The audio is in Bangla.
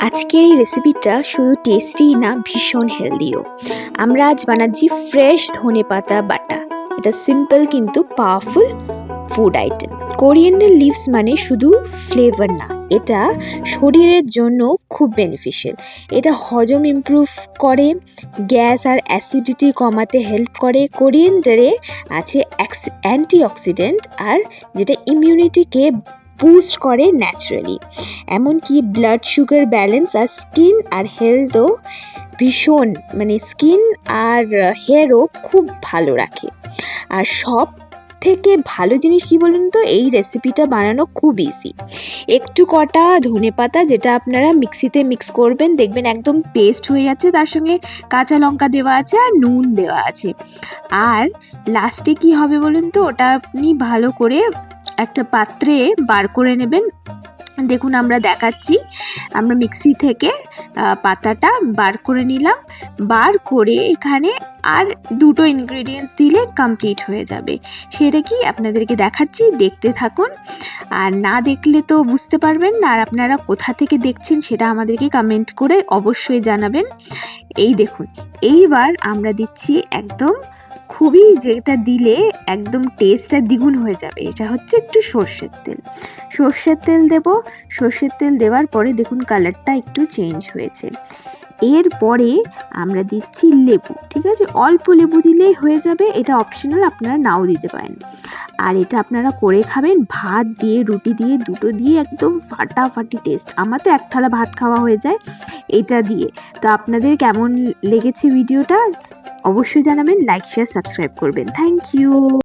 আজকের এই রেসিপিটা শুধু টেস্টি না, ভীষণ হেলদিও। আমরা আজ বানাচ্ছি ফ্রেশ ধনেপাতা বাটা। এটা সিম্পল কিন্তু powerful food item. Coriander leaves মানে শুধু ফ্লেভার না, এটা শরীরের জন্য খুব বেনিফিশিয়াল। এটা হজম ইমপ্রুভ করে, গ্যাস আর অ্যাসিডিটি কমাতে হেল্প করে। কোরিয়েন্ডারে আছে অ্যান্টিঅক্সিডেন্ট আর যেটা ইমিউনিটিকে বুস্ট করে ন্যাচারালি। এমনকি ব্লাড সুগার ব্যালেন্স আর স্কিন আর হেলথও ভীষণ, স্কিন আর হেয়ারও খুব ভালো রাখে। আর সব থেকে ভালো জিনিস কি বলুন তো, এই রেসিপিটা বানানো খুব ইজি। একটু কটা ধনেপাতা যেটা আপনারা মিক্সিতে মিক্স করবেন, দেখবেন একদম পেস্ট হয়ে যাচ্ছে। তার সঙ্গে কাঁচা লঙ্কা দেওয়া আছে আর নুন দেওয়া আছে। আর লাস্টে কি হবে বলুন তো, ওটা আপনি ভালো করে একটা পাত্রে বার করে নেবেন। দেখুন আমরা দেখাচ্ছি, আমরা মিক্সি থেকে পাতাটা বার করে নিলাম। বার করে এখানে আর দুটো ইনগ্রেডিয়েন্টস দিলে কমপ্লিট হয়ে যাবে। সেটা কি আপনাদেরকে দেখাচ্ছি, দেখতে থাকুন। আর না দেখলে তো বুঝতে পারবেন না। আর আপনারা কোথা থেকে দেখছেন সেটা আমাদেরকে কমেন্ট করে অবশ্যই জানাবেন। এই দেখুন, এইবার আমরা দিচ্ছি একদম খুবই, যেটা দিলে একদম টেস্টটা দ্বিগুণ হয়ে যাবে, এটা হচ্ছে একটু সর্ষের তেল। সর্ষের তেল দেব। সর্ষের তেল দেওয়ার পরে দেখুন কালারটা একটু চেঞ্জ হয়েছে। এরপরে আমরা দিচ্ছি লেবু, ঠিক আছে? অল্প লেবু দিলেই হয়ে যাবে, এটা অপশনাল, আপনারা নাও দিতে পারেন। আর এটা আপনারা করে খাবেন ভাত দিয়ে, রুটি দিয়ে, দুটো দিয়ে, একদম ফাটাফাটি টেস্ট। আমার তো এক থালা ভাত খাওয়া হয়ে যায় এটা দিয়ে। তো আপনাদের কেমন লেগেছে ভিডিওটা অবশ্যই জানাবেন, লাইক শেয়ার সাবস্ক্রাইব করবেন। Thank you.